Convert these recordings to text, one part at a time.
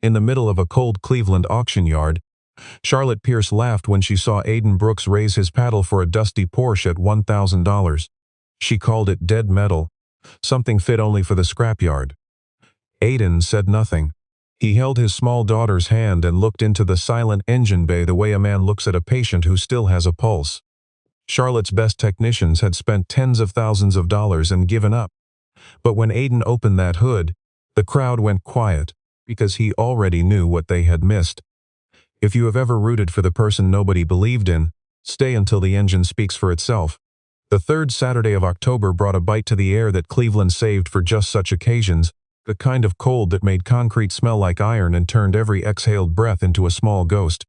In the middle of a cold Cleveland auction yard, Charlotte Pierce laughed when she saw Aiden Brooks raise his paddle for a dusty Porsche at $1,000. She called it dead metal, something fit only for the scrapyard. Aiden said nothing. He held his small daughter's hand and looked into the silent engine bay the way a man looks at a patient who still has a pulse. Charlotte's best technicians had spent tens of thousands of dollars and given up. But when Aiden opened that hood, the crowd went quiet, because he already knew what they had missed. If you have ever rooted for the person nobody believed in, stay until the engine speaks for itself. The third Saturday of October brought a bite to the air that Cleveland saved for just such occasions, the kind of cold that made concrete smell like iron and turned every exhaled breath into a small ghost.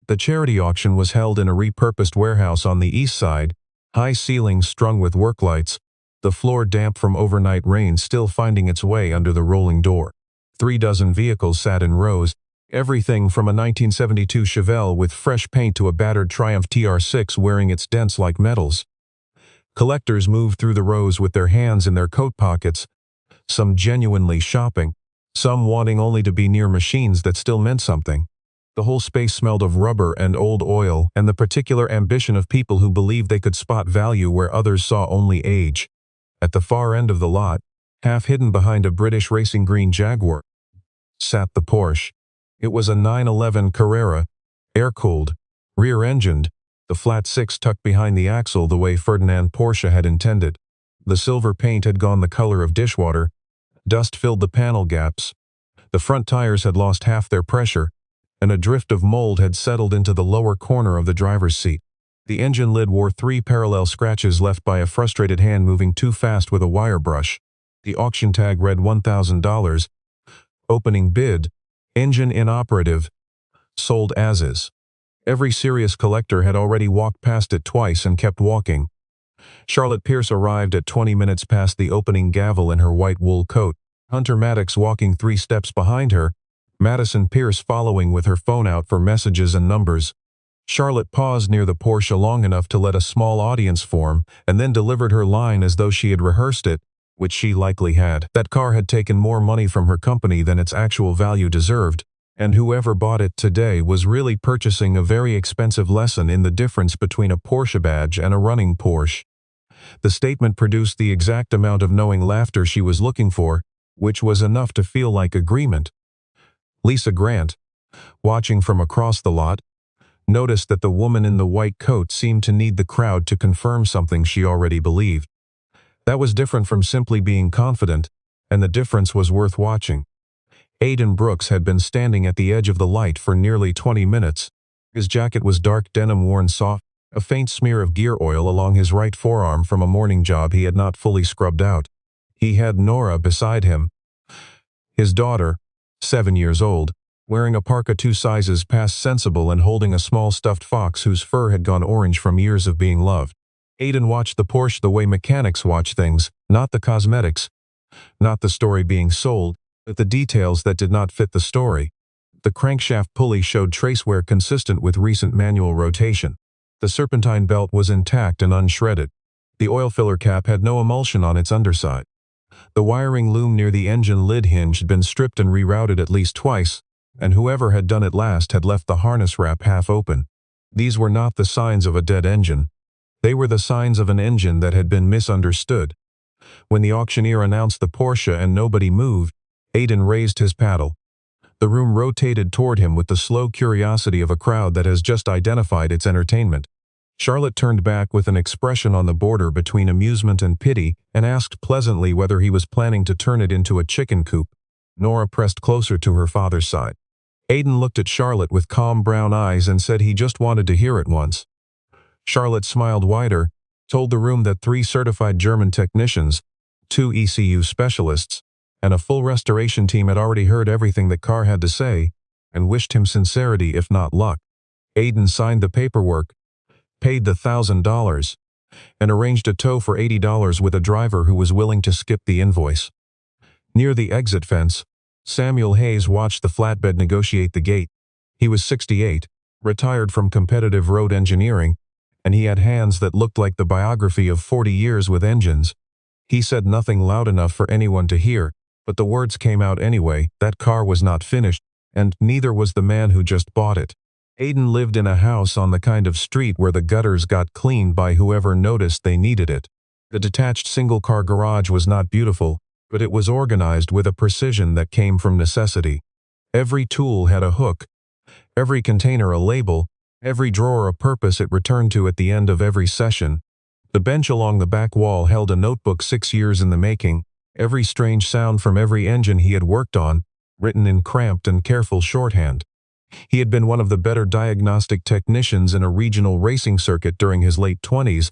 The charity auction was held in a repurposed warehouse on the east side, high ceilings strung with work lights, the floor damp from overnight rain still finding its way under the rolling door. 36 vehicles sat in rows, everything from a 1972 Chevelle with fresh paint to a battered Triumph TR6 wearing its dents like metals. Collectors moved through the rows with their hands in their coat pockets, some genuinely shopping, some wanting only to be near machines that still meant something. The whole space smelled of rubber and old oil and the particular ambition of people who believed they could spot value where others saw only age. At the far end of the lot, half hidden behind a British racing green Jaguar, sat the Porsche. It was a 911 Carrera, air-cooled, rear-engined, the flat six tucked behind the axle the way Ferdinand Porsche had intended. The silver paint had gone the color of dishwater, dust filled the panel gaps, the front tires had lost half their pressure, and a drift of mold had settled into the lower corner of the driver's seat. The engine lid wore 3 parallel scratches left by a frustrated hand moving too fast with a wire brush. The auction tag read $1,000. Opening bid, engine inoperative, sold as is. Every serious collector had already walked past it twice and kept walking. Charlotte Pierce arrived at 20 minutes past the opening gavel in her white wool coat, Hunter Maddox walking 3 steps behind her, Madison Pierce following with her phone out for messages and numbers. Charlotte paused near the Porsche long enough to let a small audience form and then delivered her line as though she had rehearsed it, which she likely had. That car had taken more money from her company than its actual value deserved, and whoever bought it today was really purchasing a very expensive lesson in the difference between a Porsche badge and a running Porsche. The statement produced the exact amount of knowing laughter she was looking for, which was enough to feel like agreement. Lisa Grant, watching from across the lot, noticed that the woman in the white coat seemed to need the crowd to confirm something she already believed. That was different from simply being confident, and the difference was worth watching. Aiden Brooks had been standing at the edge of the light for nearly 20 minutes. His jacket was dark denim worn soft, a faint smear of gear oil along his right forearm from a morning job he had not fully scrubbed out. He had Nora beside him, his daughter, 7 years old, wearing a parka 2 sizes past sensible and holding a small stuffed fox whose fur had gone orange from years of being loved. Aiden watched the Porsche the way mechanics watch things, not the cosmetics, not the story being sold, but the details that did not fit the story. The crankshaft pulley showed trace wear consistent with recent manual rotation. The serpentine belt was intact and unshredded. The oil filler cap had no emulsion on its underside. The wiring loom near the engine lid hinge had been stripped and rerouted at least twice, and whoever had done it last had left the harness wrap half open. These were not the signs of a dead engine. They were the signs of an engine that had been misunderstood. When the auctioneer announced the Porsche and nobody moved, Aiden raised his paddle. The room rotated toward him with the slow curiosity of a crowd that has just identified its entertainment. Charlotte turned back with an expression on the border between amusement and pity and asked pleasantly whether he was planning to turn it into a chicken coop. Nora pressed closer to her father's side. Aiden looked at Charlotte with calm brown eyes and said he just wanted to hear it once. Charlotte smiled wider, told the room that 3 certified German technicians, 2 ECU specialists, and a full restoration team had already heard everything that Carr had to say, and wished him sincerity if not luck. Aiden signed the paperwork, paid the $1,000, and arranged a tow for $80 with a driver who was willing to skip the invoice. Near the exit fence, Samuel Hayes watched the flatbed negotiate the gate. He was 68, retired from competitive road engineering, and he had hands that looked like the biography of 40 years with engines. He said nothing loud enough for anyone to hear, but the words came out anyway. That car was not finished. and neither was the man who just bought it. Aiden lived in a house on the kind of street where the gutters got cleaned by whoever noticed they needed it. The detached single-car garage was not beautiful, but it was organized with a precision that came from necessity. Every tool had a hook, every container a label, every drawer a purpose it returned to at the end of every session. The bench along the back wall held a notebook 6 years in the making, every strange sound from every engine he had worked on, written in cramped and careful shorthand. He had been one of the better diagnostic technicians in a regional racing circuit during his late 20s,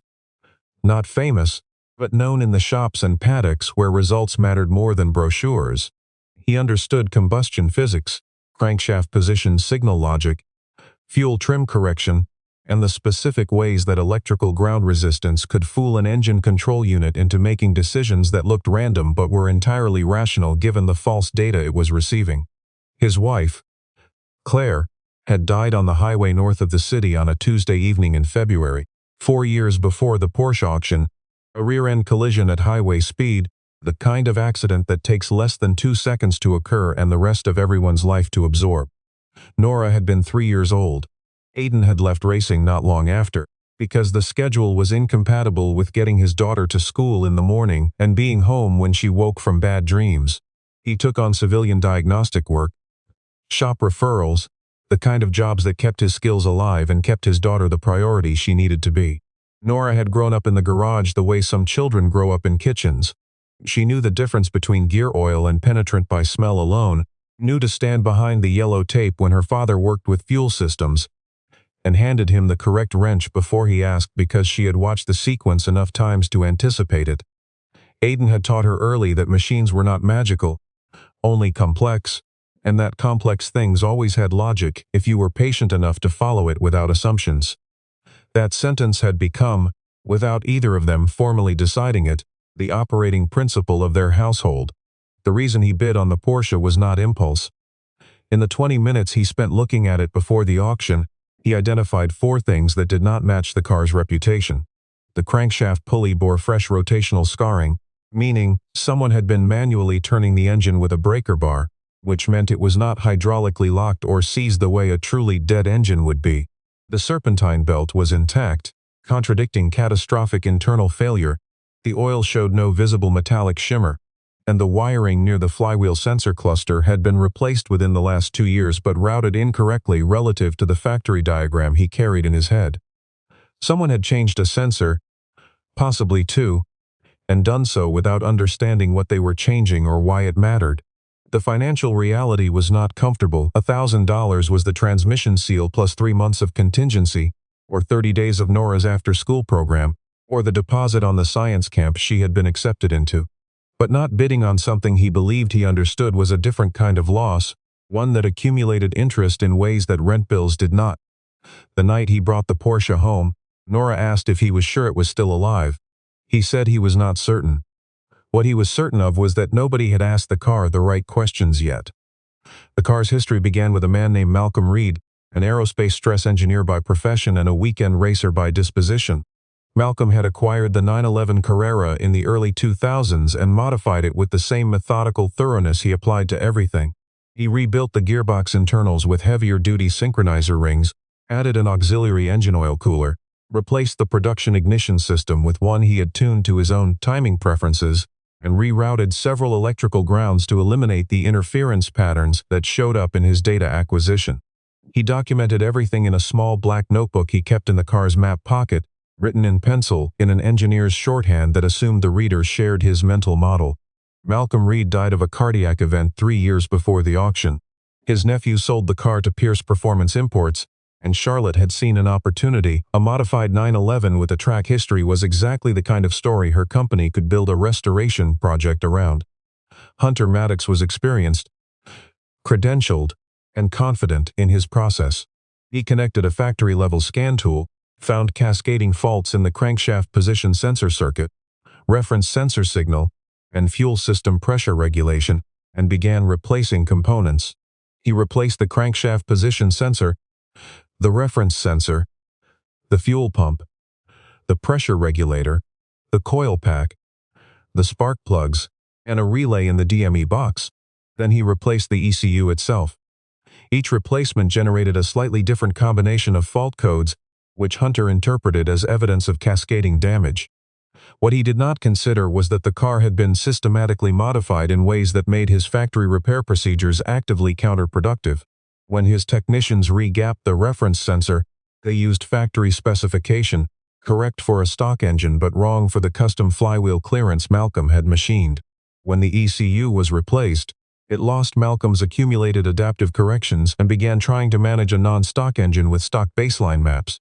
not famous, but known in the shops and paddocks where results mattered more than brochures. He understood combustion physics, crankshaft position signal logic, fuel trim correction, and the specific ways that electrical ground resistance could fool an engine control unit into making decisions that looked random but were entirely rational given the false data it was receiving. His wife, Claire, had died on the highway north of the city on a Tuesday evening in February, 4 years before the Porsche auction, a rear-end collision at highway speed, the kind of accident that takes less than 2 seconds to occur and the rest of everyone's life to absorb. Nora had been 3 years old. Aiden had left racing not long after, because the schedule was incompatible with getting his daughter to school in the morning and being home when she woke from bad dreams. He took on civilian diagnostic work, shop referrals, the kind of jobs that kept his skills alive and kept his daughter the priority she needed to be. Nora had grown up in the garage the way some children grow up in kitchens. She knew the difference between gear oil and penetrant by smell alone, knew to stand behind the yellow tape when her father worked with fuel systems, and handed him the correct wrench before he asked because she had watched the sequence enough times to anticipate it. Aiden had taught her early that machines were not magical, only complex, and that complex things always had logic if you were patient enough to follow it without assumptions. That sentence had become, without either of them formally deciding it, the operating principle of their household. The reason he bid on the Porsche was not impulse. In the 20 minutes he spent looking at it before the auction, he identified 4 things that did not match the car's reputation. The crankshaft pulley bore fresh rotational scarring, meaning someone had been manually turning the engine with a breaker bar, which meant it was not hydraulically locked or seized the way a truly dead engine would be. The serpentine belt was intact, contradicting catastrophic internal failure. The oil showed no visible metallic shimmer, and the wiring near the flywheel sensor cluster had been replaced within the last 2 years but routed incorrectly relative to the factory diagram he carried in his head. Someone had changed a sensor, possibly 2, and done so without understanding what they were changing or why it mattered. The financial reality was not comfortable. $1,000 was the transmission seal plus 3 months of contingency, or 30 days of Nora's after-school program, or the deposit on the science camp she had been accepted into. But not bidding on something he believed he understood was a different kind of loss, one that accumulated interest in ways that rent bills did not. The night he brought the Porsche home, Nora asked if he was sure it was still alive. He said he was not certain. What he was certain of was that nobody had asked the car the right questions yet. The car's history began with a man named Malcolm Reed, an aerospace stress engineer by profession and a weekend racer by disposition. Malcolm had acquired the 911 Carrera in the early 2000s and modified it with the same methodical thoroughness he applied to everything. He rebuilt the gearbox internals with heavier-duty synchronizer rings, added an auxiliary engine oil cooler, replaced the production ignition system with one he had tuned to his own timing preferences, and rerouted several electrical grounds to eliminate the interference patterns that showed up in his data acquisition. He documented everything in a small black notebook he kept in the car's map pocket, written in pencil in an engineer's shorthand that assumed the reader shared his mental model. Malcolm Reed died of a cardiac event 3 years before the auction. His nephew sold the car to Pierce Performance Imports, and Charlotte had seen an opportunity. A modified 911 with a track history was exactly the kind of story her company could build a restoration project around. Hunter Maddox was experienced, credentialed, and confident in his process. He connected a factory-level scan tool, found cascading faults in the crankshaft position sensor circuit, reference sensor signal, and fuel system pressure regulation, and began replacing components. He replaced the crankshaft position sensor, the reference sensor, the fuel pump, the pressure regulator, the coil pack, the spark plugs, and a relay in the DME box. Then he replaced the ECU itself. Each replacement generated a slightly different combination of fault codes, which Hunter interpreted as evidence of cascading damage. What he did not consider was that the car had been systematically modified in ways that made his factory repair procedures actively counterproductive. When his technicians re-gapped the reference sensor, they used factory specification, correct for a stock engine but wrong for the custom flywheel clearance Malcolm had machined. When the ECU was replaced, it lost Malcolm's accumulated adaptive corrections and began trying to manage a non-stock engine with stock baseline maps.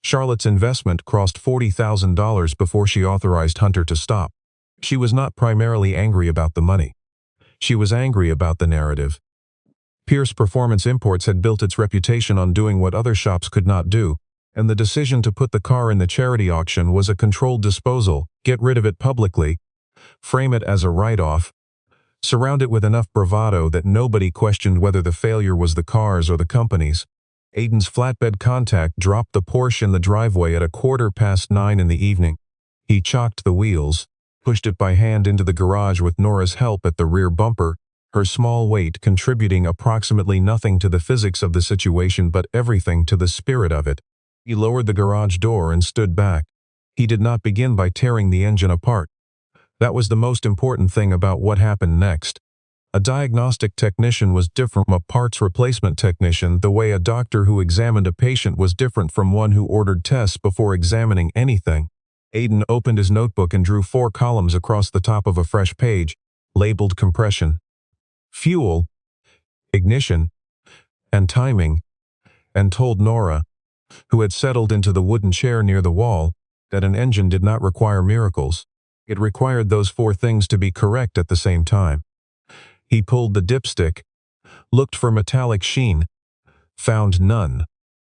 Charlotte's investment crossed $40,000 before she authorized Hunter to stop. She was not primarily angry about the money. She was angry about the narrative. Pierce Performance Imports had built its reputation on doing what other shops could not do, and the decision to put the car in the charity auction was a controlled disposal, get rid of it publicly, frame it as a write-off, surround it with enough bravado that nobody questioned whether the failure was the car's or the company's. Aiden's flatbed contact dropped the Porsche in the driveway at 9:15 in the evening. He chocked the wheels, pushed it by hand into the garage with Nora's help at the rear bumper, her small weight contributing approximately nothing to the physics of the situation but everything to the spirit of it. He lowered the garage door and stood back. He did not begin by tearing the engine apart. That was the most important thing about what happened next. A diagnostic technician was different from a parts replacement technician the way a doctor who examined a patient was different from one who ordered tests before examining anything. Aiden opened his notebook and drew 4 columns across the top of a fresh page, labeled compression, fuel, ignition, and timing, and told Nora, who had settled into the wooden chair near the wall, that an engine did not require miracles. It required those 4 things to be correct at the same time. He pulled the dipstick, looked for metallic sheen, found none.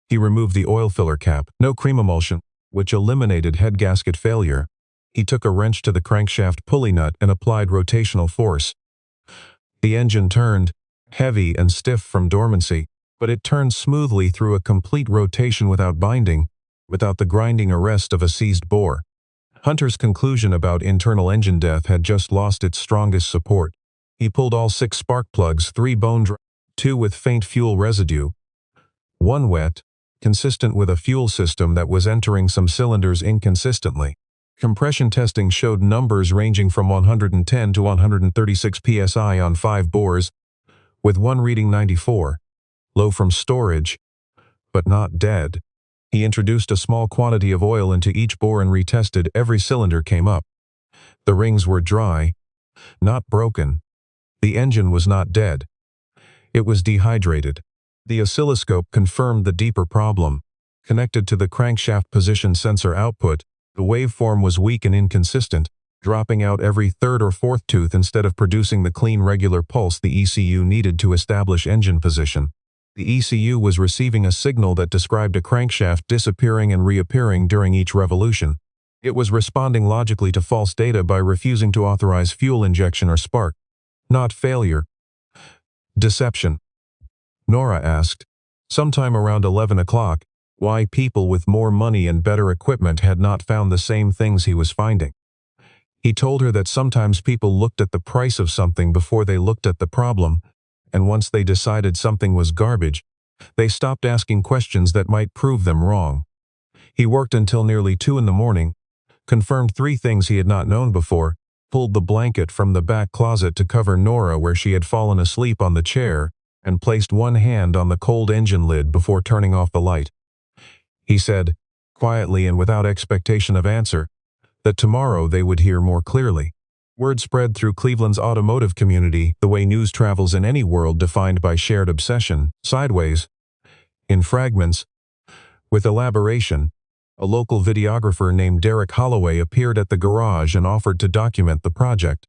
He removed the oil filler cap, no cream emulsion, which eliminated head gasket failure. He took a wrench to the crankshaft pulley nut and applied rotational force. The engine turned, heavy and stiff from dormancy, but it turned smoothly through a complete rotation without binding, without the grinding arrest of a seized bore. Hunter's conclusion about internal engine death had just lost its strongest support. He pulled all 6 spark plugs, 3 bone dry, 2 with faint fuel residue, 1 wet, consistent with a fuel system that was entering some cylinders inconsistently. Compression testing showed numbers ranging from 110 to 136 psi on 5 bores, with one reading 94. Low from storage, but not dead. He introduced a small quantity of oil into each bore and retested. Every cylinder came up. The rings were dry, not broken. The engine was not dead. It was dehydrated. The oscilloscope confirmed the deeper problem. Connected to the crankshaft position sensor output, the waveform was weak and inconsistent, dropping out every 3rd or 4th tooth instead of producing the clean regular pulse the ECU needed to establish engine position. The ECU was receiving a signal that described a crankshaft disappearing and reappearing during each revolution. It was responding logically to false data by refusing to authorize fuel injection or spark. Not failure. Deception. Nora asked, sometime around 11 o'clock, why people with more money and better equipment had not found the same things he was finding. He told her that sometimes people looked at the price of something before they looked at the problem, and once they decided something was garbage, they stopped asking questions that might prove them wrong. He worked until nearly 2 in the morning, confirmed 3 things he had not known before, pulled the blanket from the back closet to cover Nora where she had fallen asleep on the chair, and placed one hand on the cold engine lid before turning off the light. He said, quietly and without expectation of answer, that tomorrow they would hear more clearly. Word spread through Cleveland's automotive community the way news travels in any world defined by shared obsession, sideways, in fragments, with elaboration. A local videographer named Derek Holloway appeared at the garage and offered to document the project.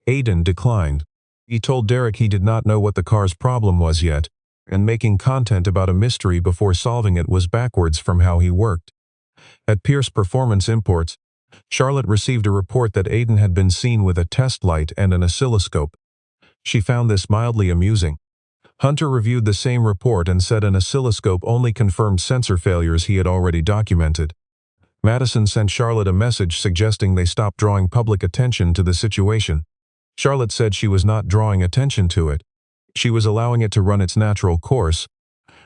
Aiden declined. He told Derek he did not know what the car's problem was yet, and making content about a mystery before solving it was backwards from how he worked. At Pierce Performance Imports, Charlotte received a report that Aiden had been seen with a test light and an oscilloscope. She found this mildly amusing. Hunter reviewed the same report and said an oscilloscope only confirmed sensor failures he had already documented. Madison sent Charlotte a message suggesting they stop drawing public attention to the situation. Charlotte said she was not drawing attention to it. She was allowing it to run its natural course,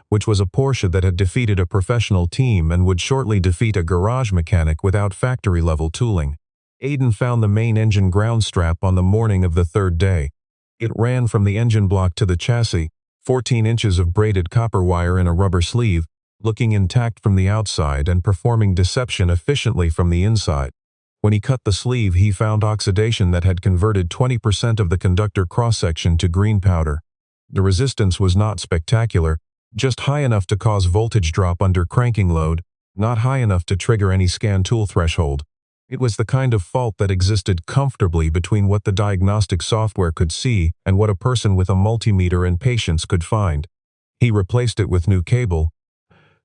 which was a Porsche that had defeated a professional team and would shortly defeat a garage mechanic without factory-level tooling. Aiden found the main engine ground strap on the morning of the third day. It ran from the engine block to the chassis, 14 inches of braided copper wire in a rubber sleeve, looking intact from the outside and performing deception efficiently from the inside. When he cut the sleeve, he found oxidation that had converted 20% of the conductor cross-section to green powder. The resistance was not spectacular, just high enough to cause voltage drop under cranking load, not high enough to trigger any scan tool threshold. It was the kind of fault that existed comfortably between what the diagnostic software could see and what a person with a multimeter and patience could find. He replaced it with new cable,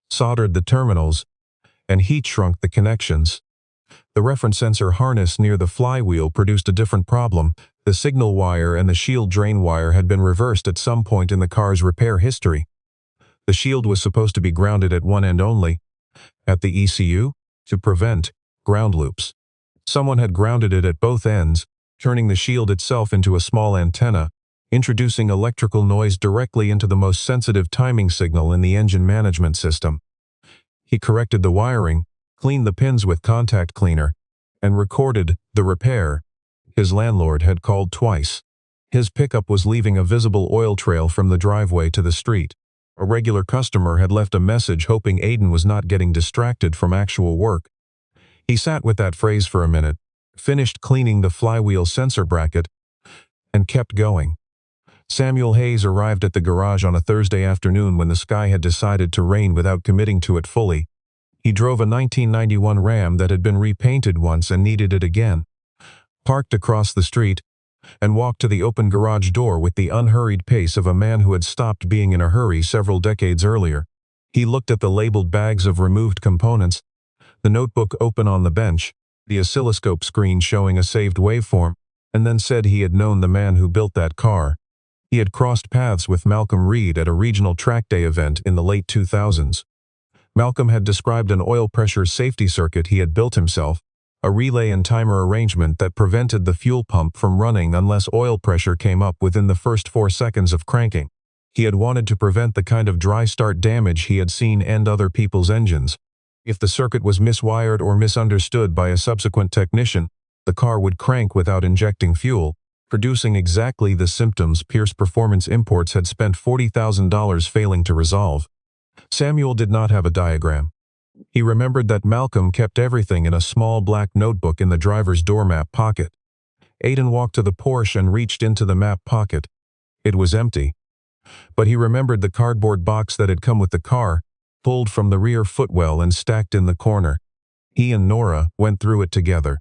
soldered the terminals, and heat shrunk the connections. The reference sensor harness near the flywheel produced a different problem. The signal wire and the shield drain wire had been reversed at some point in the car's repair history. The shield was supposed to be grounded at one end only, at the ECU, to prevent ground loops. Someone had grounded it at both ends, turning the shield itself into a small antenna, introducing electrical noise directly into the most sensitive timing signal in the engine management system. He corrected the wiring, cleaned the pins with contact cleaner, and recorded the repair. His landlord had called twice. His pickup was leaving a visible oil trail from the driveway to the street. A regular customer had left a message hoping Aiden was not getting distracted from actual work. He sat with that phrase for a minute, finished cleaning the flywheel sensor bracket, and kept going. Samuel Hayes arrived at the garage on a Thursday afternoon when the sky had decided to rain without committing to it fully. He drove a 1991 Ram that had been repainted once and needed it again, parked across the street, and walked to the open garage door with the unhurried pace of a man who had stopped being in a hurry several decades earlier. He looked at the labeled bags of removed components, the notebook open on the bench, the oscilloscope screen showing a saved waveform, and then said he had known the man who built that car. He had crossed paths with Malcolm Reed at a regional track day event in the late 2000s. Malcolm had described an oil pressure safety circuit he had built himself, a relay and timer arrangement that prevented the fuel pump from running unless oil pressure came up within the first 4 seconds of cranking. He had wanted to prevent the kind of dry start damage he had seen end other people's engines. If the circuit was miswired or misunderstood by a subsequent technician, the car would crank without injecting fuel, producing exactly the symptoms Pierce Performance Imports had spent $40,000 failing to resolve. Samuel did not have a diagram. He remembered that Malcolm kept everything in a small black notebook in the driver's door map pocket. Aiden walked to the Porsche and reached into the map pocket. It was empty. But he remembered the cardboard box that had come with the car, pulled from the rear footwell and stacked in the corner. He and Nora went through it together.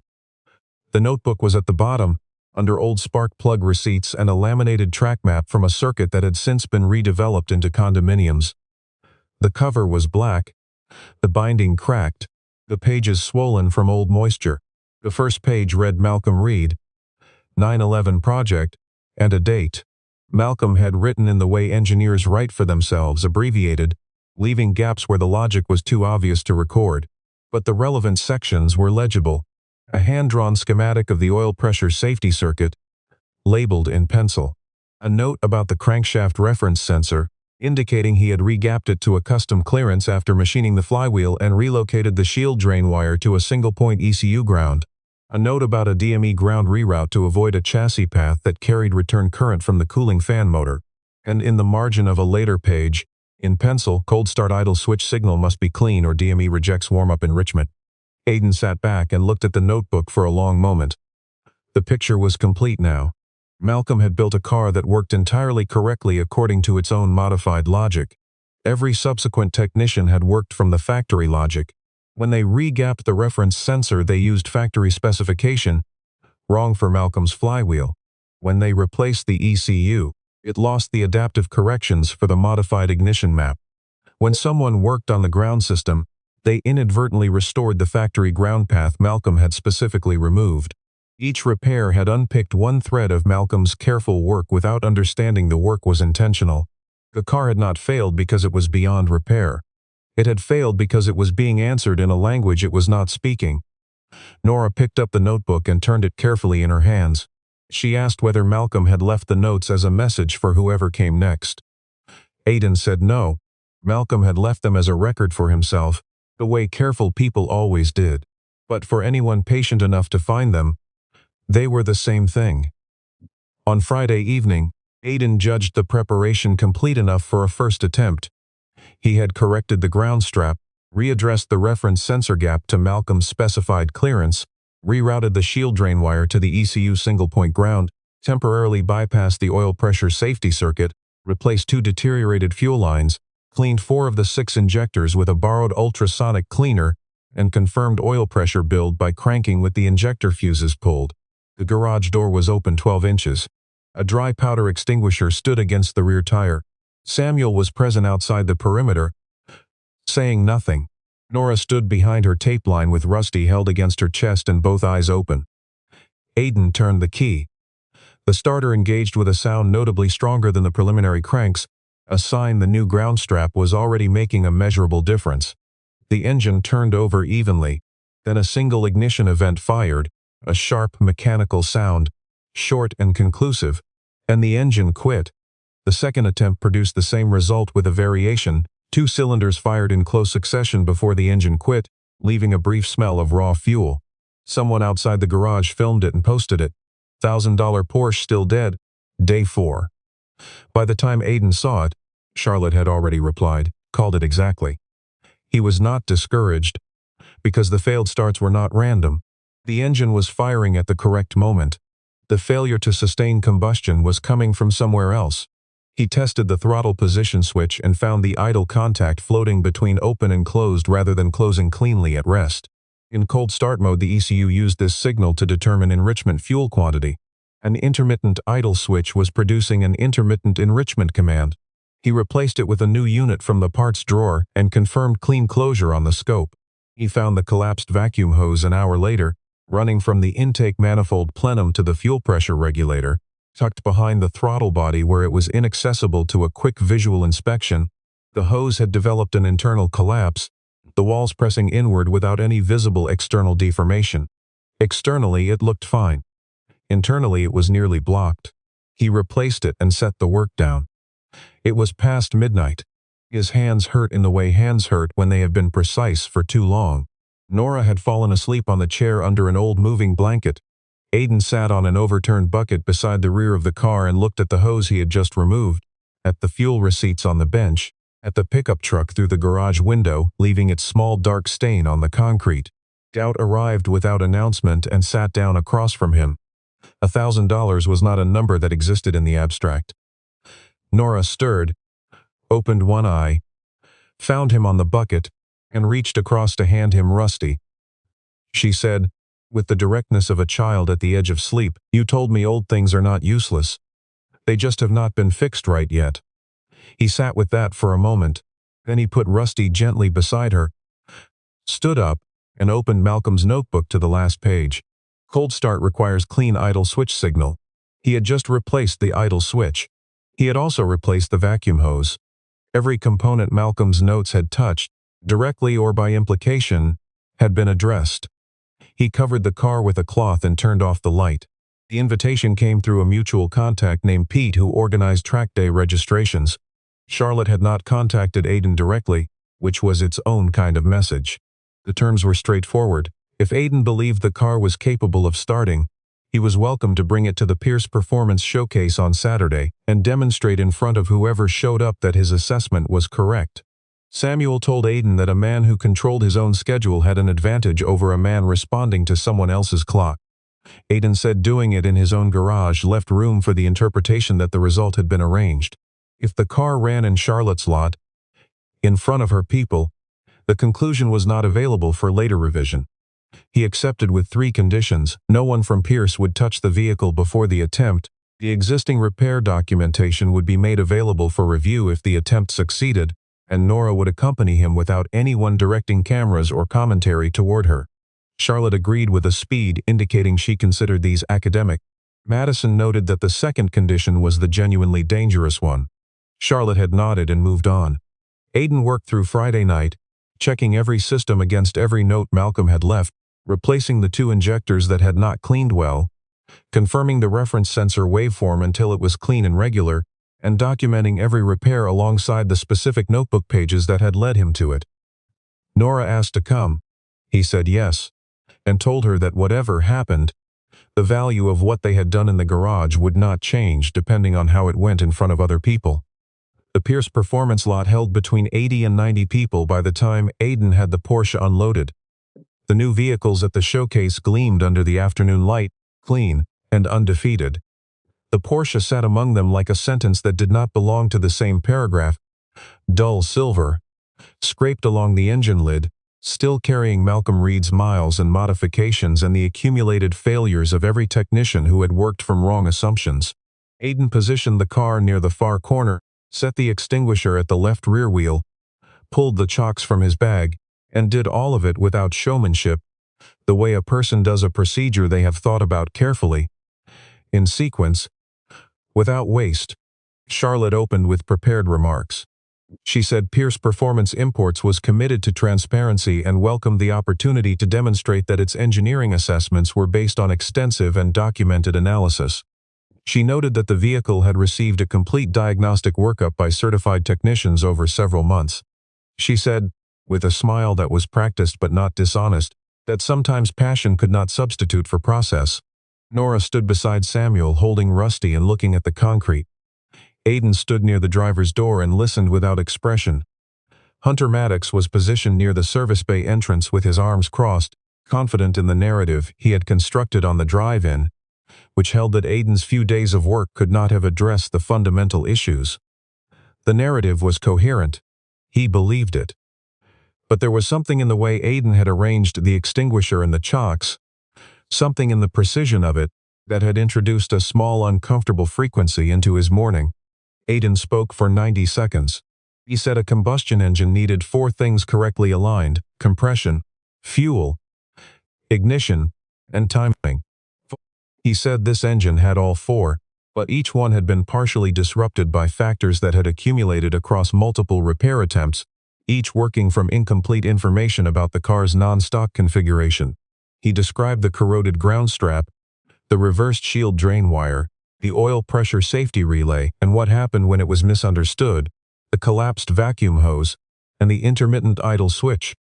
The notebook was at the bottom, under old spark plug receipts and a laminated track map from a circuit that had since been redeveloped into condominiums. The cover was black, the binding cracked, the pages swollen from old moisture. The first page read Malcolm Reed, 9/11 Project, and a date. Malcolm had written in the way engineers write for themselves, abbreviated, leaving gaps where the logic was too obvious to record. But the relevant sections were legible. A hand-drawn schematic of the oil pressure safety circuit, labeled in pencil. A note about the crankshaft reference sensor, indicating he had regapped it to a custom clearance after machining the flywheel and relocated the shield drain wire to a single-point ECU ground. A note about a DME ground reroute to avoid a chassis path that carried return current from the cooling fan motor. And in the margin of a later page, in pencil, cold start idle switch signal must be clean or DME rejects warm-up enrichment. Aiden sat back and looked at the notebook for a long moment. The picture was complete now. Malcolm had built a car that worked entirely correctly according to its own modified logic. Every subsequent technician had worked from the factory logic. When they regapped the reference sensor, they used factory specification, wrong for Malcolm's flywheel. When they replaced the ECU, it lost the adaptive corrections for the modified ignition map. When someone worked on the ground system, they inadvertently restored the factory ground path Malcolm had specifically removed. Each repair had unpicked one thread of Malcolm's careful work without understanding the work was intentional. The car had not failed because it was beyond repair. It had failed because it was being answered in a language it was not speaking. Nora picked up the notebook and turned it carefully in her hands. She asked whether Malcolm had left the notes as a message for whoever came next. Aiden said no. Malcolm had left them as a record for himself, the way careful people always did. But for anyone patient enough to find them, they were the same thing. On Friday evening, Aiden judged the preparation complete enough for a first attempt. He had corrected the ground strap, readdressed the reference sensor gap to Malcolm's specified clearance, rerouted the shield drain wire to the ECU single-point ground, temporarily bypassed the oil pressure safety circuit, replaced 2 deteriorated fuel lines, cleaned 4 of the 6 injectors with a borrowed ultrasonic cleaner, and confirmed oil pressure build by cranking with the injector fuses pulled. The garage door was open 12 inches. A dry powder extinguisher stood against the rear tire. Samuel was present outside the perimeter, saying nothing. Nora stood behind her tape line with Rusty held against her chest and both eyes open. Aiden turned the key. The starter engaged with a sound notably stronger than the preliminary cranks, a sign the new ground strap was already making a measurable difference. The engine turned over evenly. Then a single ignition event fired, a sharp mechanical sound, short and conclusive, and the engine quit. The second attempt produced the same result with a variation. 2 cylinders fired in close succession before the engine quit, leaving a brief smell of raw fuel. Someone outside the garage filmed it and posted it. $1,000 Porsche still dead. Day 4. By the time Aiden saw it, Charlotte had already replied, called it exactly. He was not discouraged, because the failed starts were not random. The engine was firing at the correct moment. The failure to sustain combustion was coming from somewhere else. He tested the throttle position switch and found the idle contact floating between open and closed rather than closing cleanly at rest. In cold start mode, the ECU used this signal to determine enrichment fuel quantity. An intermittent idle switch was producing an intermittent enrichment command. He replaced it with a new unit from the parts drawer and confirmed clean closure on the scope. He found the collapsed vacuum hose an hour later, running from the intake manifold plenum to the fuel pressure regulator, tucked behind the throttle body where it was inaccessible to a quick visual inspection. The hose had developed an internal collapse, the walls pressing inward without any visible external deformation. Externally, it looked fine. Internally, it was nearly blocked. He replaced it and set the work down. It was past midnight. His hands hurt in the way hands hurt when they have been precise for too long. Nora had fallen asleep on the chair under an old moving blanket. Aiden sat on an overturned bucket beside the rear of the car and looked at the hose he had just removed, at the fuel receipts on the bench, at the pickup truck through the garage window, leaving its small dark stain on the concrete. Doubt arrived without announcement and sat down across from him. $1,000 was not a number that existed in the abstract. Nora stirred, opened one eye, found him on the bucket, and reached across to hand him Rusty. She said, with the directness of a child at the edge of sleep, "You told me old things are not useless. They just have not been fixed right yet." He sat with that for a moment. Then he put Rusty gently beside her, stood up, and opened Malcolm's notebook to the last page. Cold start requires clean idle switch signal. He had just replaced the idle switch. He had also replaced the vacuum hose. Every component Malcolm's notes had touched, directly or by implication, had been addressed. He covered the car with a cloth and turned off the light. The invitation came through a mutual contact named Pete who organized track day registrations. Charlotte had not contacted Aiden directly, which was its own kind of message. The terms were straightforward. If Aiden believed the car was capable of starting, he was welcome to bring it to the Pierce Performance Showcase on Saturday and demonstrate in front of whoever showed up that his assessment was correct. Samuel told Aiden that a man who controlled his own schedule had an advantage over a man responding to someone else's clock. Aiden said doing it in his own garage left room for the interpretation that the result had been arranged. If the car ran in Charlotte's lot, in front of her people, the conclusion was not available for later revision. He accepted with 3 conditions: no one from Pierce would touch the vehicle before the attempt, the existing repair documentation would be made available for review if the attempt succeeded, and Nora would accompany him without anyone directing cameras or commentary toward her. Charlotte agreed with a speed indicating she considered these academic. Madison noted that the second condition was the genuinely dangerous one. Charlotte had nodded and moved on. Aiden worked through Friday night, checking every system against every note Malcolm had left, replacing the 2 injectors that had not cleaned well, confirming the reference sensor waveform until it was clean and regular, and documenting every repair alongside the specific notebook pages that had led him to it. Nora asked to come. He said yes, and told her that whatever happened, the value of what they had done in the garage would not change depending on how it went in front of other people. The Pierce performance lot held between 80 and 90 people by the time Aiden had the Porsche unloaded. The new vehicles at the showcase gleamed under the afternoon light, clean and undefeated. The Porsche sat among them like a sentence that did not belong to the same paragraph, dull silver, scraped along the engine lid, still carrying Malcolm Reed's miles and modifications and the accumulated failures of every technician who had worked from wrong assumptions. Aiden positioned the car near the far corner, set the extinguisher at the left rear wheel, pulled the chocks from his bag, and did all of it without showmanship, the way a person does a procedure they have thought about carefully. In sequence, without waste. Charlotte opened with prepared remarks. She said Pierce Performance Imports was committed to transparency and welcomed the opportunity to demonstrate that its engineering assessments were based on extensive and documented analysis. She noted that the vehicle had received a complete diagnostic workup by certified technicians over several months. She said, with a smile that was practiced but not dishonest, that sometimes passion could not substitute for process. Nora stood beside Samuel holding Rusty and looking at the concrete. Aiden stood near the driver's door and listened without expression. Hunter Maddox was positioned near the service bay entrance with his arms crossed, confident in the narrative he had constructed on the drive-in, which held that Aiden's few days of work could not have addressed the fundamental issues. The narrative was coherent. He believed it. But there was something in the way Aiden had arranged the extinguisher and the chocks, something in the precision of it, that had introduced a small uncomfortable frequency into his morning. Aiden spoke for 90 seconds. He said a combustion engine needed 4 things correctly aligned: compression, fuel, ignition, and timing. He said this engine had all 4, but each one had been partially disrupted by factors that had accumulated across multiple repair attempts, each working from incomplete information about the car's non-stock configuration. He described the corroded ground strap, the reversed shield drain wire, the oil pressure safety relay, and what happened when it was misunderstood, the collapsed vacuum hose, and the intermittent idle switch.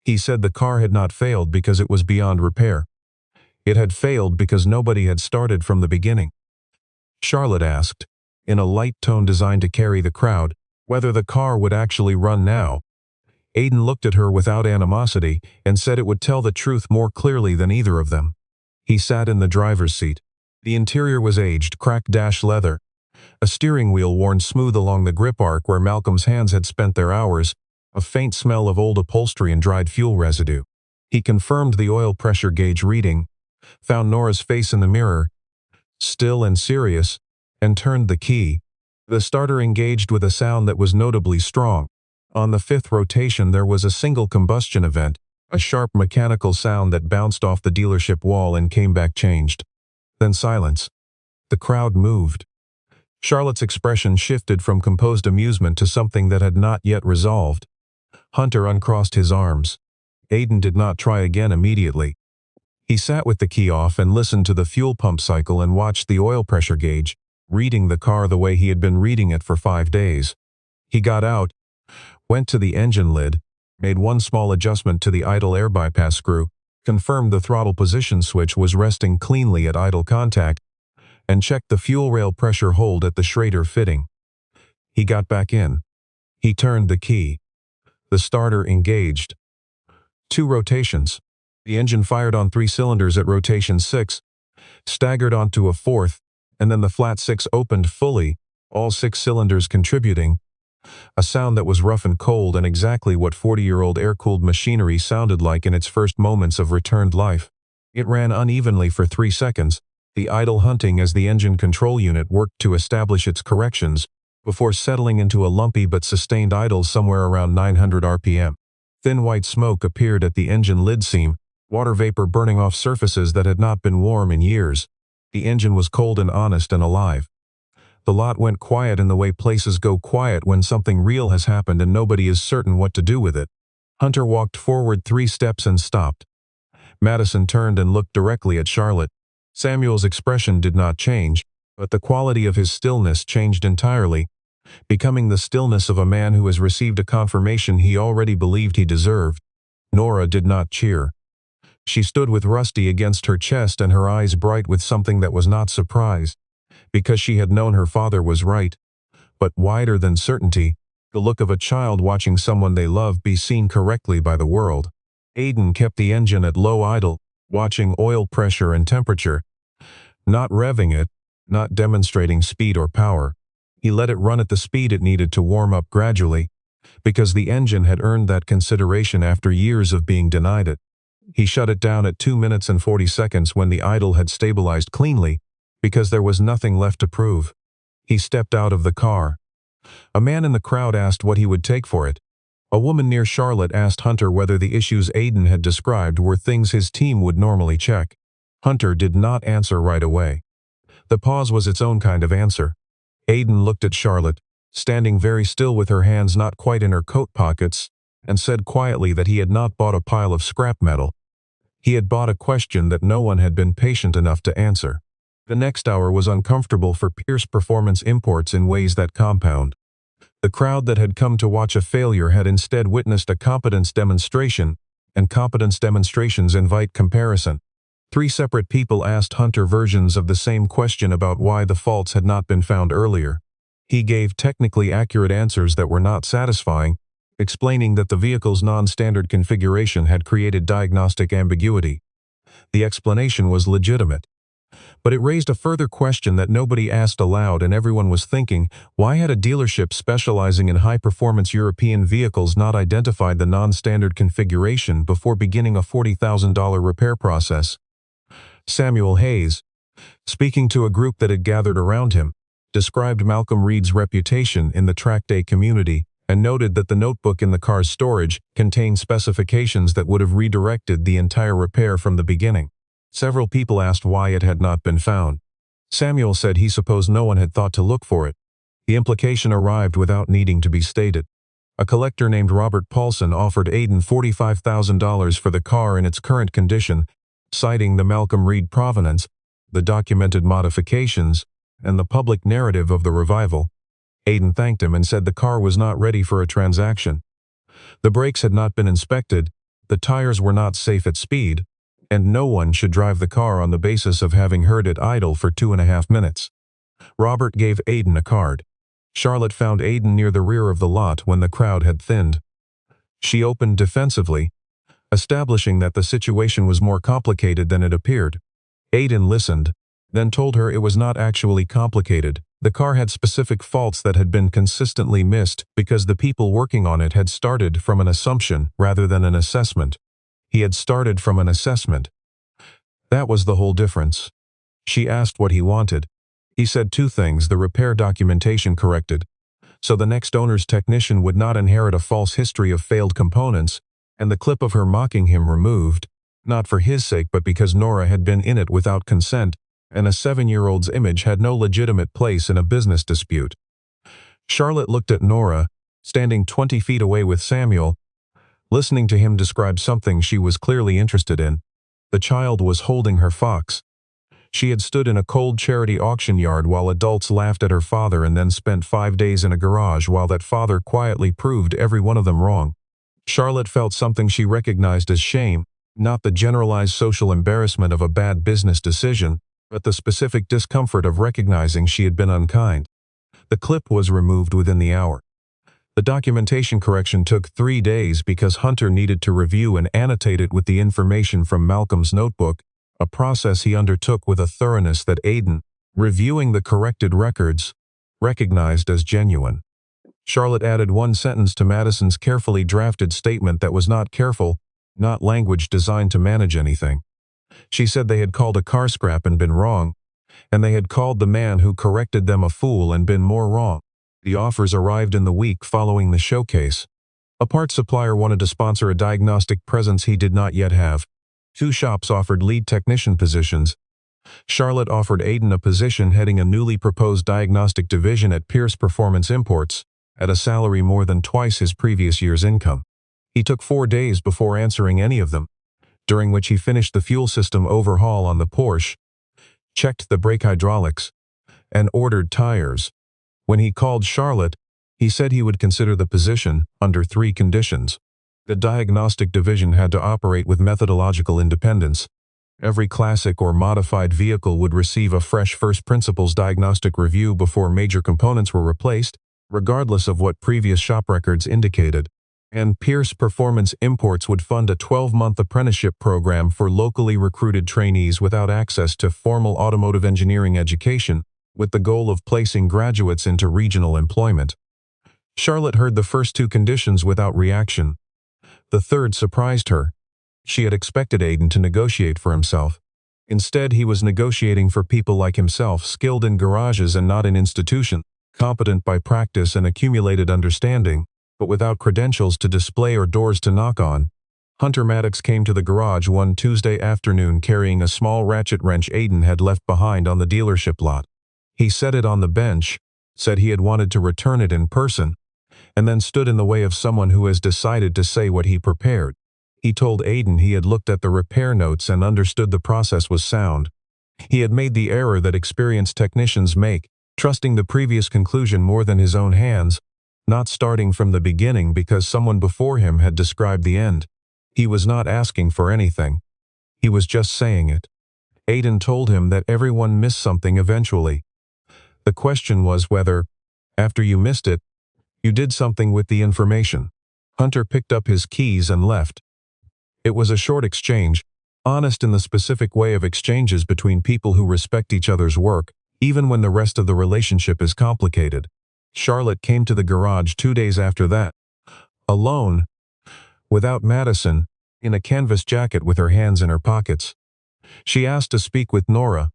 He said the car had not failed because it was beyond repair. It had failed because nobody had started from the beginning. Charlotte asked, in a light tone designed to carry the crowd, whether the car would actually run now. Aiden looked at her without animosity and said it would tell the truth more clearly than either of them. He sat in the driver's seat. The interior was aged, cracked dash leather, a steering wheel worn smooth along the grip arc where Malcolm's hands had spent their hours, a faint smell of old upholstery and dried fuel residue. He confirmed the oil pressure gauge reading, found Nora's face in the mirror, still and serious, and turned the key. The starter engaged with a sound that was notably strong. On the 5th rotation there was a single combustion event, a sharp mechanical sound that bounced off the dealership wall and came back changed. Then silence. The crowd moved. Charlotte's expression shifted from composed amusement to something that had not yet resolved. Hunter uncrossed his arms. Aiden did not try again immediately. He sat with the key off and listened to the fuel pump cycle and watched the oil pressure gauge, reading the car the way he had been reading it for 5 days. He got out, went to the engine lid, made one small adjustment to the idle air bypass screw, confirmed the throttle position switch was resting cleanly at idle contact, and checked the fuel rail pressure hold at the Schrader fitting. He got back in. He turned the key. The starter engaged. 2 rotations. The engine fired on 3 cylinders at rotation 6, staggered onto a 4th, and then the flat 6 opened fully, all 6 cylinders contributing. A sound that was rough and cold and exactly what 40-year-old air-cooled machinery sounded like in its first moments of returned life. It ran unevenly for 3 seconds, the idle hunting as the engine control unit worked to establish its corrections, before settling into a lumpy but sustained idle somewhere around 900 RPM. Thin white smoke appeared at the engine lid seam, water vapor burning off surfaces that had not been warm in years. The engine was cold and honest and alive. The lot went quiet in the way places go quiet when something real has happened and nobody is certain what to do with it. Hunter walked forward 3 steps and stopped. Madison turned and looked directly at Charlotte. Samuel's expression did not change, but the quality of his stillness changed entirely, becoming the stillness of a man who has received a confirmation he already believed he deserved. Nora did not cheer. She stood with Rusty against her chest and her eyes bright with something that was not surprise, because she had known her father was right, but wider than certainty, the look of a child watching someone they love be seen correctly by the world. Aiden kept the engine at low idle, watching oil pressure and temperature, not revving it, not demonstrating speed or power. He let it run at the speed it needed to warm up gradually, because the engine had earned that consideration after years of being denied it. He shut it down at 2 minutes and 40 seconds when the idle had stabilized cleanly, because there was nothing left to prove. He stepped out of the car. A man in the crowd asked what he would take for it. A woman near Charlotte asked Hunter whether the issues Aiden had described were things his team would normally check. Hunter did not answer right away. The pause was its own kind of answer. Aiden looked at Charlotte, standing very still with her hands not quite in her coat pockets, and said quietly that he had not bought a pile of scrap metal. He had bought a question that no one had been patient enough to answer. The next hour was uncomfortable for Pierce Performance Imports in ways that compound. The crowd that had come to watch a failure had instead witnessed a competence demonstration, and competence demonstrations invite comparison. 3 separate people asked Hunter versions of the same question about why the faults had not been found earlier. He gave technically accurate answers that were not satisfying, explaining that the vehicle's non-standard configuration had created diagnostic ambiguity. The explanation was legitimate. But it raised a further question that nobody asked aloud, and everyone was thinking, why had a dealership specializing in high-performance European vehicles not identified the non-standard configuration before beginning a $40,000 repair process? Samuel Hayes, speaking to a group that had gathered around him, described Malcolm Reed's reputation in the track day community and noted that the notebook in the car's storage contained specifications that would have redirected the entire repair from the beginning. Several people asked why it had not been found. Samuel said he supposed no one had thought to look for it. The implication arrived without needing to be stated. A collector named Robert Paulson offered Aiden $45,000 for the car in its current condition, citing the Malcolm Reed provenance, the documented modifications, and the public narrative of the revival. Aiden thanked him and said the car was not ready for a transaction. The brakes had not been inspected, the tires were not safe at speed, and no one should drive the car on the basis of having heard it idle for 2.5 minutes. Robert gave Aiden a card. Charlotte found Aiden near the rear of the lot when the crowd had thinned. She opened defensively, establishing that the situation was more complicated than it appeared. Aiden listened, then told her it was not actually complicated. The car had specific faults that had been consistently missed because the people working on it had started from an assumption rather than an assessment. He had started from an assessment. That was the whole difference. She asked what he wanted. He said 2 things: the repair documentation corrected, so the next owner's technician would not inherit a false history of failed components, and the clip of her mocking him removed, not for his sake but because Nora had been in it without consent, and a 7-year-old's image had no legitimate place in a business dispute. Charlotte looked at Nora, standing 20 feet away with Samuel, listening to him describe something she was clearly interested in. The child was holding her fox. She had stood in a cold charity auction yard while adults laughed at her father and then spent 5 days in a garage while that father quietly proved every one of them wrong. Charlotte felt something she recognized as shame, not the generalized social embarrassment of a bad business decision, but the specific discomfort of recognizing she had been unkind. The clip was removed within the hour. The documentation correction took 3 days because Hunter needed to review and annotate it with the information from Malcolm's notebook, a process he undertook with a thoroughness that Aiden, reviewing the corrected records, recognized as genuine. Charlotte added 1 sentence to Madison's carefully drafted statement that was not careful, not language designed to manage anything. She said they had called a car scrap and been wrong, and they had called the man who corrected them a fool and been more wrong. The offers arrived in the week following the showcase. A parts supplier wanted to sponsor a diagnostic presence he did not yet have. 2 shops offered lead technician positions. Charlotte offered Aiden a position heading a newly proposed diagnostic division at Pierce Performance Imports, at a salary more than twice his previous year's income. He took 4 days before answering any of them, during which he finished the fuel system overhaul on the Porsche, checked the brake hydraulics, and ordered tires. When he called Charlotte, he said he would consider the position under 3 conditions. The diagnostic division had to operate with methodological independence. Every classic or modified vehicle would receive a fresh first principles diagnostic review before major components were replaced, regardless of what previous shop records indicated. And Pierce Performance Imports would fund a 12-month apprenticeship program for locally recruited trainees without access to formal automotive engineering education, with the goal of placing graduates into regional employment. Charlotte heard the first 2 conditions without reaction. The third surprised her. She had expected Aiden to negotiate for himself. Instead, he was negotiating for people like himself, skilled in garages and not in institutions, competent by practice and accumulated understanding, but without credentials to display or doors to knock on. Hunter Maddox came to the garage one Tuesday afternoon carrying a small ratchet wrench Aiden had left behind on the dealership lot. He set it on the bench, said he had wanted to return it in person, and then stood in the way of someone who has decided to say what he prepared. He told Aiden he had looked at the repair notes and understood the process was sound. He had made the error that experienced technicians make, trusting the previous conclusion more than his own hands, not starting from the beginning because someone before him had described the end. He was not asking for anything. He was just saying it. Aiden told him that everyone missed something eventually. The question was whether, after you missed it, you did something with the information. Hunter picked up his keys and left. It was a short exchange, honest in the specific way of exchanges between people who respect each other's work, even when the rest of the relationship is complicated. Charlotte came to the garage 2 days after that. Alone, without Madison, in a canvas jacket with her hands in her pockets. She asked to speak with Nora,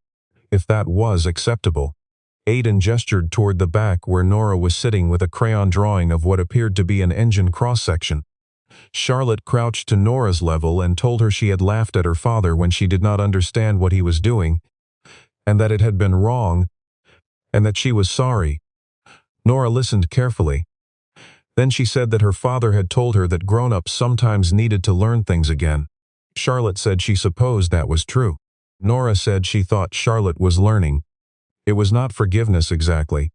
if that was acceptable. Aiden gestured toward the back where Nora was sitting with a crayon drawing of what appeared to be an engine cross-section. Charlotte crouched to Nora's level and told her she had laughed at her father when she did not understand what he was doing, and that it had been wrong, and that she was sorry. Nora listened carefully. Then she said that her father had told her that grown-ups sometimes needed to learn things again. Charlotte said she supposed that was true. Nora said she thought Charlotte was learning. It was not forgiveness exactly,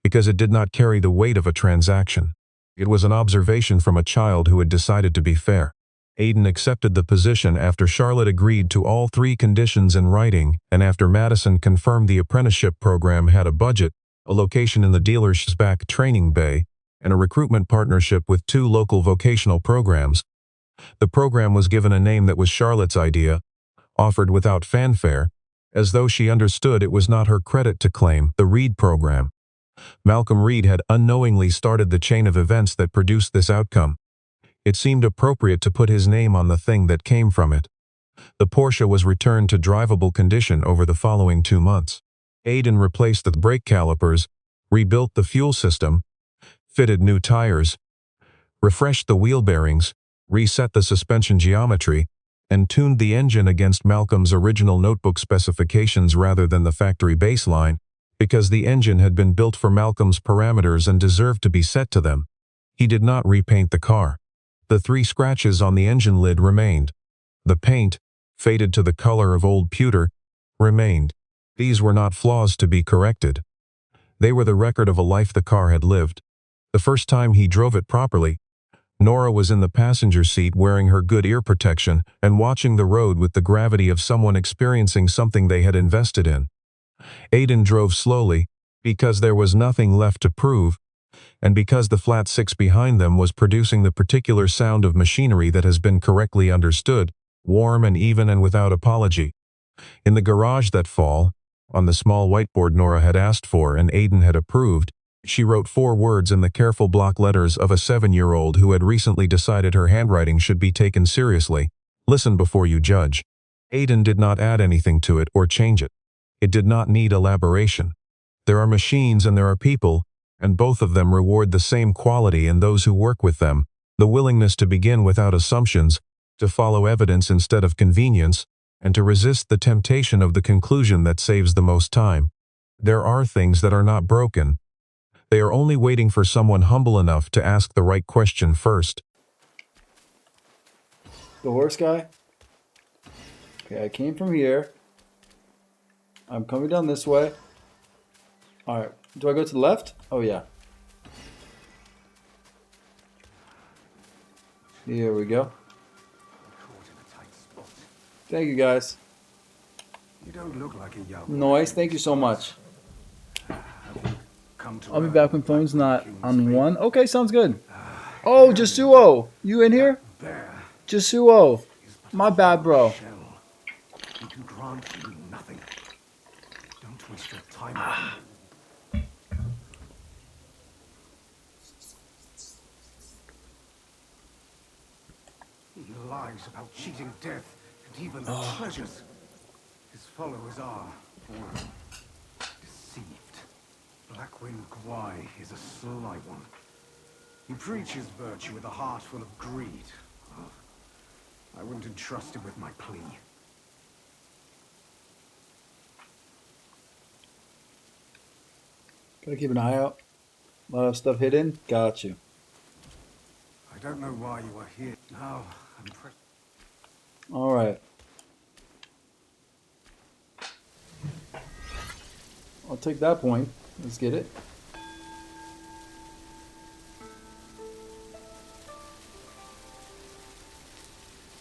because it did not carry the weight of a transaction. It was an observation from a child who had decided to be fair. Aiden accepted the position after Charlotte agreed to all 3 conditions in writing and after Madison confirmed the apprenticeship program had a budget, a location in the dealer's back training bay, and a recruitment partnership with 2 local vocational programs. The program was given a name that was Charlotte's idea, offered without fanfare, as though she understood it was not her credit to claim the Reed program. Malcolm Reed had unknowingly started the chain of events that produced this outcome. It seemed appropriate to put his name on the thing that came from it. The Porsche was returned to drivable condition over the following 2 months. Aiden replaced the brake calipers, rebuilt the fuel system, fitted new tires, refreshed the wheel bearings, reset the suspension geometry, and tuned the engine against Malcolm's original notebook specifications rather than the factory baseline, because the engine had been built for Malcolm's parameters and deserved to be set to them. He did not repaint the car. The 3 scratches on the engine lid remained. The paint, faded to the color of old pewter, remained. These were not flaws to be corrected. They were the record of a life the car had lived. The first time he drove it properly, Nora was in the passenger seat wearing her good ear protection and watching the road with the gravity of someone experiencing something they had invested in. Aiden drove slowly, because there was nothing left to prove, and because the flat 6 behind them was producing the particular sound of machinery that has been correctly understood, warm and even and without apology. In the garage that fall, on the small whiteboard Nora had asked for and Aiden had approved, she wrote 4 words in the careful block letters of a 7-year-old who had recently decided her handwriting should be taken seriously. Listen before you judge. Aiden did not add anything to it or change it. It did not need elaboration. There are machines and there are people, and both of them reward the same quality in those who work with them, the willingness to begin without assumptions, to follow evidence instead of convenience, and to resist the temptation of the conclusion that saves the most time. There are things that are not broken. They are only waiting for someone humble enough to ask the right question first. The horse guy? Okay, I came from here. I'm coming down this way. Alright. Do I go to the left? Oh, yeah. Here we go. Thank you, guys. You don't look like a young Noise, thank you so much. come to I'll be back when Earth phone's with the not King's on favor. one. Okay, sounds good. Oh, Jasuo, you in here? Bear Jasuo, is but my a bad, bro. shell. He can grant you nothing. Don't waste your time with him. He lies about cheating death and even the treasures. His followers are all deceived. Blackwind Gwai is a sly one. He preaches virtue with a heart full of greed. Oh, I wouldn't entrust him with my plea. Gotta keep an eye out. A lot of stuff hidden. Got you. I don't know why you are here. Now, I'm pressed. Alright. I'll take that point. Let's get it.